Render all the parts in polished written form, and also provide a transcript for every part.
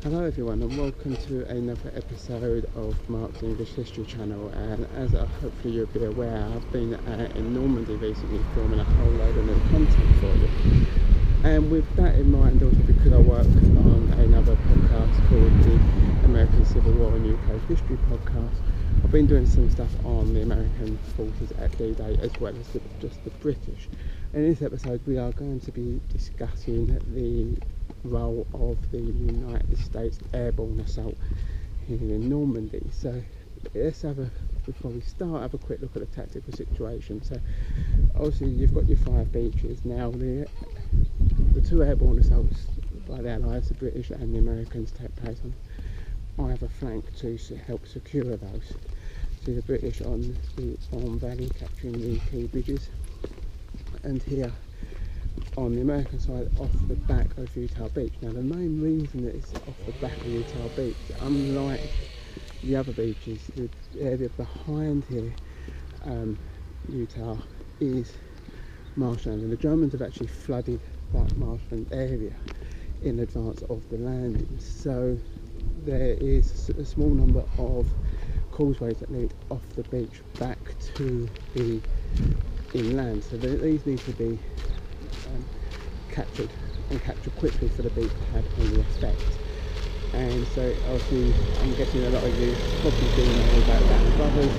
Hello everyone and welcome to another episode of Mark's English History channel, and as hopefully you'll be aware, I've been in Normandy recently filming a whole load of new content for you. And with that in mind, also because I work on another podcast called the American Civil War and UK History podcast, I've been doing some stuff on the American forces at D-Day as well as just the British. In this episode we are going to be discussing the role of the United States Airborne assault here in Normandy. So let's before we start, have a quick look at the tactical situation. So obviously you've got your 5 beaches. Now the 2 airborne assaults by the Allies, the British and the Americans, take place on either flank to help secure those. So the British on the Orme Valley capturing the key bridges, and here on the American side off the back of Utah Beach. Now the main reason that it's off the back of Utah Beach, unlike the other beaches, the area behind here, Utah, is marshland, and the Germans have actually flooded that marshland area in advance of the landing. So there is a small number of causeways that lead off the beach back to the inland, so these need to be captured quickly for the beach to have any effect. And so obviously I'm guessing a lot of you probably do know about that brothers,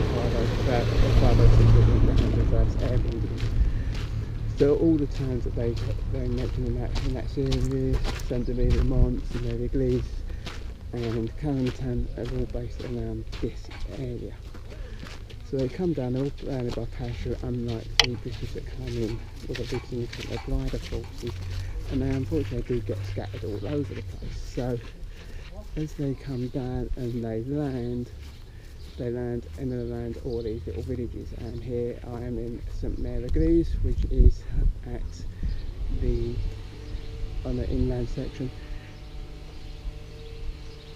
the 506 Airborne Division. So all the times that they mention in that series, Saint-Denis, Mons, Mary Glees and Carentan are all based around this area. So they come down, they're all landed by parachute, unlike the British that come in with a big significant glider forces, and they unfortunately do get scattered all over the place. So as they come down and they land and they land all these little villages, and here I am in St Mary Glees, which is on the inland section,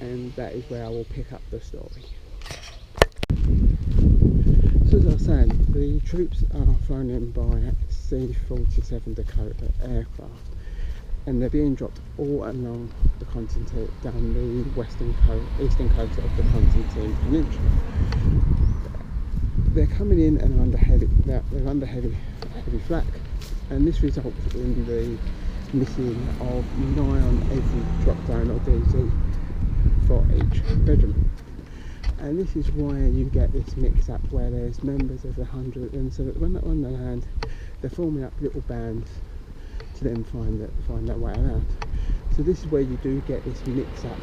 and that is where I will pick up the story. So as I was saying, the troops are flown in by C-47 Dakota aircraft, and they're being dropped all along the Constantine, down the eastern coast of the Constantine Peninsula. They're coming in and they're under heavy flak, and this results in the missing of 9 on every drop down or DZ for each regiment. And this is why you get this mix up where there's members of the 100, and so that when they're on the land, they're forming up little bands to then find their way around. So this is where you do get this mix up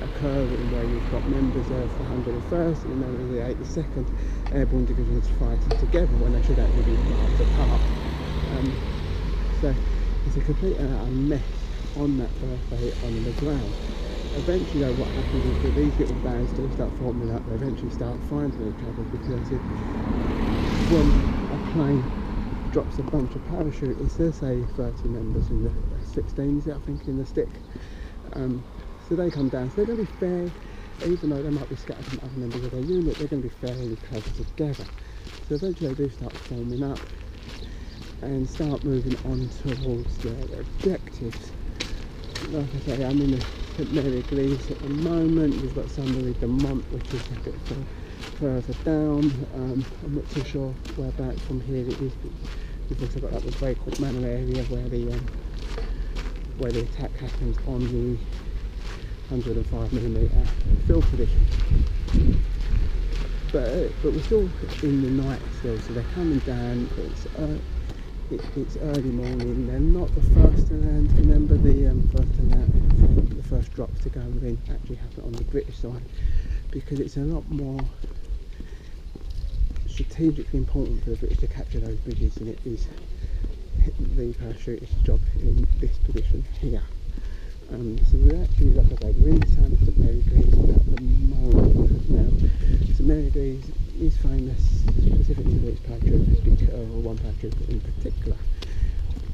occurring, where you've got members of the 101st and members of the 82nd Airborne Divisions fighting together when they should actually be miles apart. So it's a complete mess on that birthday on the ground. Eventually though, what happens is that these little bands do start forming up. They eventually start finding each other, because when a plane drops a bunch of parachutists, there's say 30 members in the 16s, I think, in the stick. So they come down, so they're going to be fair, even though they might be scattered from other members of their unit, they're going to be fairly close together. So eventually they do start forming up and start moving on towards their objectives. Like I say, I'm in the St Mary Glees at the moment. You've got Saint-Denis de Mont, which is a bit further down. I'm not too sure whereabouts from here it is, but you've also got the Breakwalk Manor area where the attack happens on the 105mm field position. But we're still in the night still, so they're coming down. It's early morning. They're not the first to land. Remember, the first drops to go in actually happen on the British side, because it's a lot more strategically important for the British to capture those bridges than it is the parachutist's job in this position here. So we're actually, like I say, we're in the town of St Mary Glees at the moment. Now, St Mary Glees is famous specifically for its paratroopers, or one paratrooper in particular,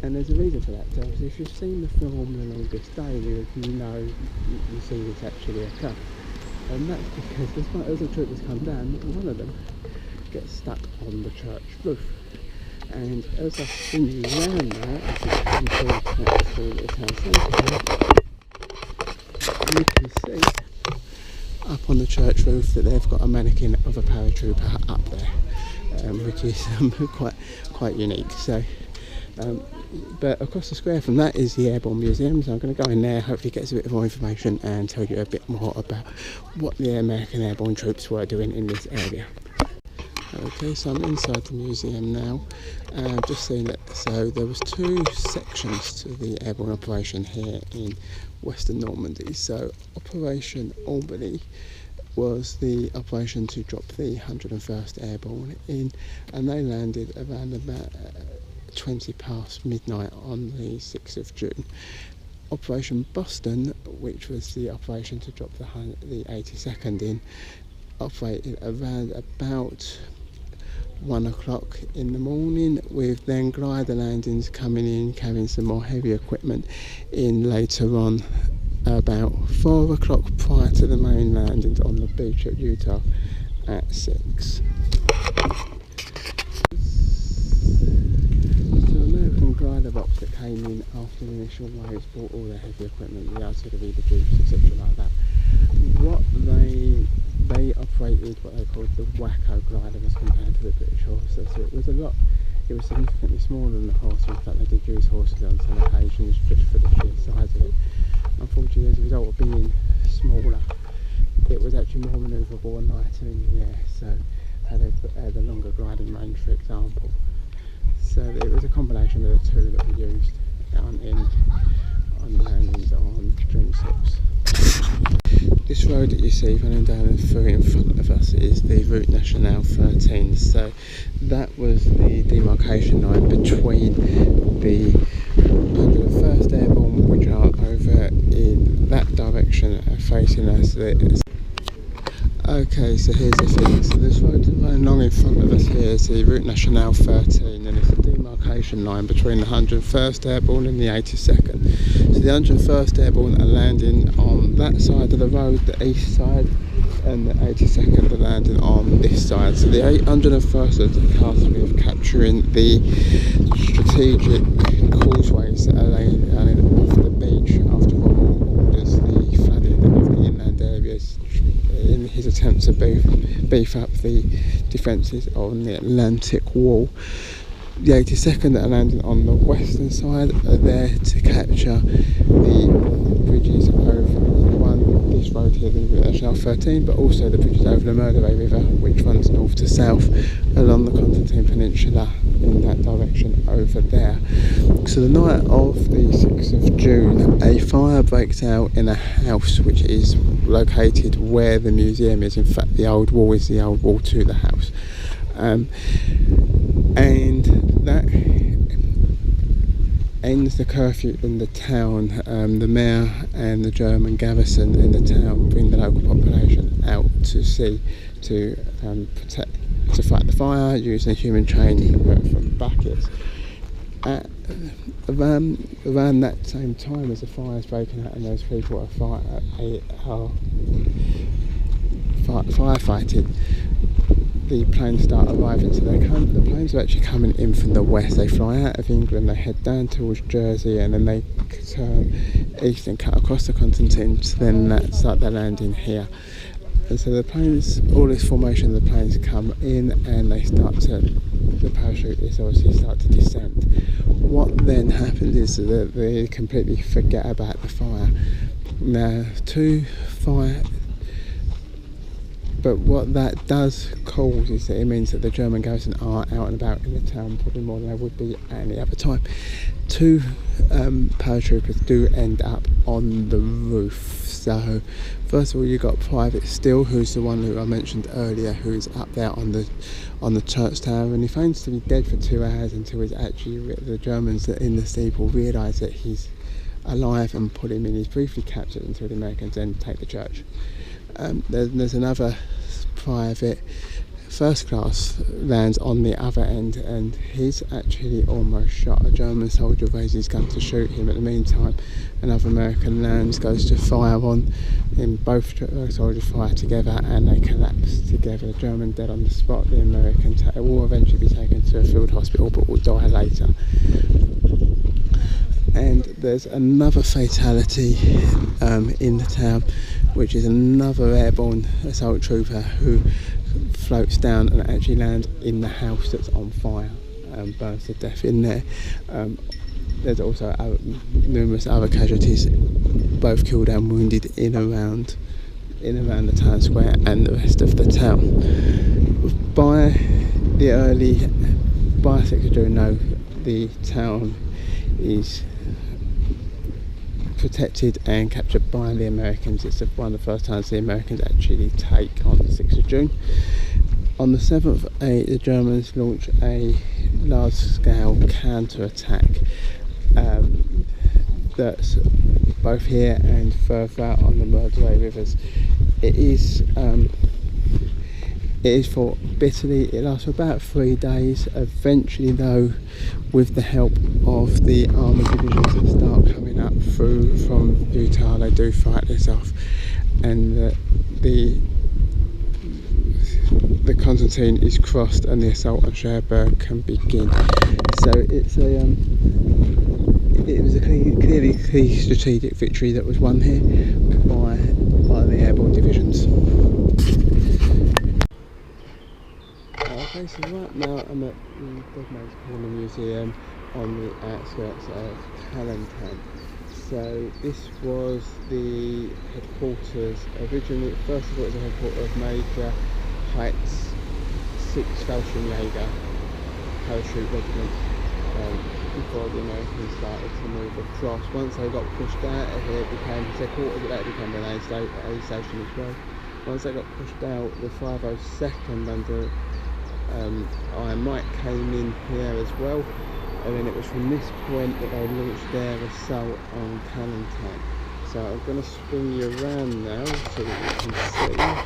and there's a reason for that. So if you've seen the film The Longest Day, you know you see this actually occur, and that's because as the troopers come down, one of them gets stuck on the church roof, and as I spin around that, as you can see, that's the town centre, you can see up on the church roof that they've got a mannequin of a paratrooper up there, which is quite unique. So, but across the square from that is the Airborne Museum, so I'm going to go in there, hopefully get a bit more information and tell you a bit more about what the American Airborne troops were doing in this area. Okay, so I'm inside the museum now, and I've just seen it. So there was two sections to the airborne operation here in Western Normandy. So Operation Albany was the operation to drop the 101st Airborne in, and they landed around about 20 past midnight on the 6th of June. Operation Boston, which was the operation to drop the 82nd in, operated around about 1 o'clock in the morning, with then glider landings coming in, carrying some more heavy equipment in later on, about 4 o'clock prior to the main landings on the beach at Utah at 6. Glider box that came in after the initial waves brought all the heavy equipment, the artillery, the jeeps, etc. like that. What they operated what they called the Wacko glider as compared to the British Horses. So it was significantly smaller than the Horse. In fact, they did use horses on some occasions just for the sheer size of it. Unfortunately, as a result of being smaller, it was actually more manoeuvrable and lighter in the air, so had a longer gliding range, for example. So it was a combination of the two that we used on landings on June 6. This road that you see running down through in front of us is the Route Nationale 13. So that was the demarcation line between the 101st Airborne, which are over in that direction facing us. Okay, so here's the thing. So this road running along in front of us here is the Route Nationale 13, and it's a demarcation line between the 101st Airborne and the 82nd. So the 101st Airborne are landing on that side of the road, the east side, and the 82nd are landing on this side. So the 101st are tasked with capturing the strategic causeways that are laying off the beach after Rommel orders the flooding of the inland areas in his attempt to beef up the defences on the Atlantic Wall. The 82nd that are landing on the western side are there to capture the bridges over this road here, the Route Nationale 13, but also the bridges over the Murderay River, which runs north to south along the Constantine Peninsula in that direction over there. So the night of the 6th of June, a fire breaks out in a house which is located where the museum is. In fact, the old wall is the old wall to the house. And that ends the curfew in the town. The mayor and the German garrison in the town bring the local population out to sea to fight the fire using human training from buckets. Around that same time as the fire is breaking out and those people are firefighting, the planes start arriving. So the planes are actually coming in from the west. They fly out of England, they head down towards Jersey, and then they turn east and cut across the Constantine to then start their landing here. And so the planes, all this formation of the planes come in, and the parachute is obviously start to descend. What then happens is that they completely forget about the fire. Now, but what that does cause is that it means that the German garrison are out and about in the town probably more than they would be at any other time. Two paratroopers do end up on the roof. So first of all, you got Private Steele, who's the one who I mentioned earlier, who's up there on the church tower, and he feigns to be dead for 2 hours until the Germans in the steeple realise that he's alive and put him in. He's briefly captured until the Americans then take the church. There's another private first class lands on the other end, and he's actually almost shot. A German soldier raises his gun to shoot him. At the meantime, another American lands, goes to fire on him. Both soldiers fire together and they collapse together. The German dead on the spot. The American will eventually be taken to a field hospital but will die later. And there's another fatality in the town, which is another airborne assault trooper who floats down and actually lands in the house that's on fire and burns to death in there. There's also numerous other casualties, both killed and wounded in around the town square and the rest of the town. By 6th of June, no, the town is protected and captured by the Americans. It's one of the first times the Americans actually take on the 6th of June. On the 7th, the Germans launch a large-scale counter-attack that's both here and further out on the Mersey rivers. It is fought bitterly. It lasts for about 3 days. Eventually, though, with the help of the armoured divisions that start coming up through from Utah, they do fight this off, and the Constantine is crossed and the assault on Cherbourg can begin. So it was a clearly key strategic victory that was won here by the airborne divisions. Okay, so right now I'm at the Dead Man's Corner Museum on the outskirts of Calentan. So this was the headquarters originally. First of all, it was the headquarters of Major Height's 6th Fallschirmjäger parachute regiment before the Americans started to move across. Once they got pushed out of here, it became his headquarters, but that became an aid station as well. Once they got pushed out, the 502nd under Iron Mike came in here as well, and then it was from this point that they launched their assault on Calentan. So I'm going to spin you around now so that you can see that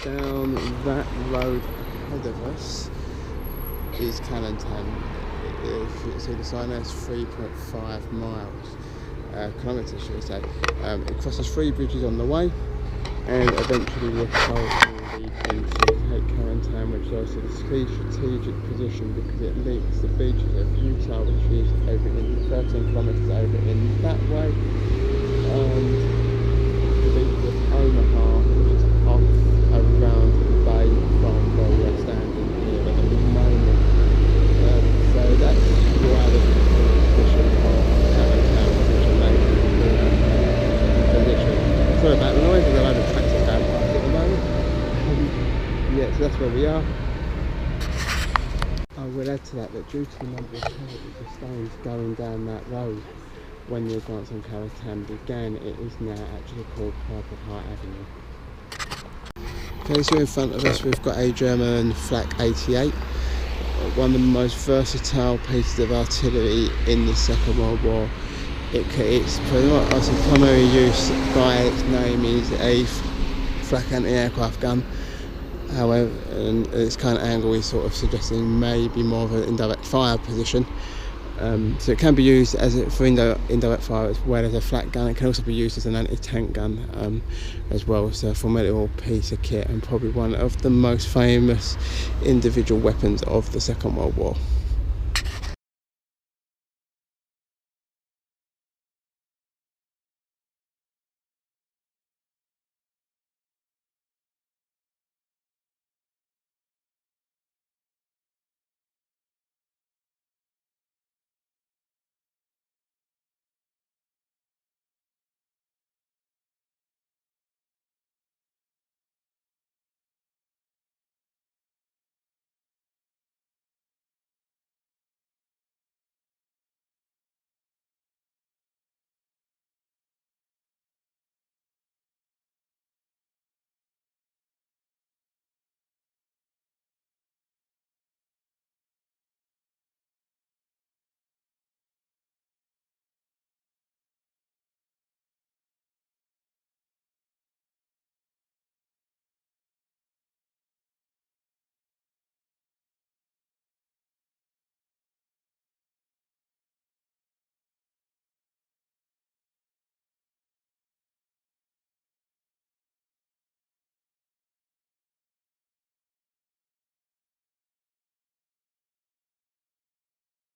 down that road ahead of us is Calentan. If you can see the sign there, it's 3.5 kilometres should we say. It crosses 3 bridges on the way, and eventually the assault will lead them to take Calentan, which is also the key strategic position because it links the beaches of Utah, which is over in 13 kilometres over in that way, and the beach of Omaha, which is off around the bay from where we are standing here at the moment. So that's why the position of Calentan was such a major position. Sorry about the noise, there's a load of taxis going past at the moment. Yeah, so that's where we are. I will add to that due to the number of stones going down that road when the advance on Calentan began, it is now actually called Purple Heart Avenue. Okay, so in front of us we've got a German Flak 88, one of the most versatile pieces of artillery in the Second World War. Its primary use by its name is a flak anti-aircraft gun. However, and its kind of angle is sort of suggesting maybe more of an indirect fire position. So it can be used for indirect fire as well as a flak gun. It can also be used as an anti-tank gun as well. It's a formidable piece of kit and probably one of the most famous individual weapons of the Second World War.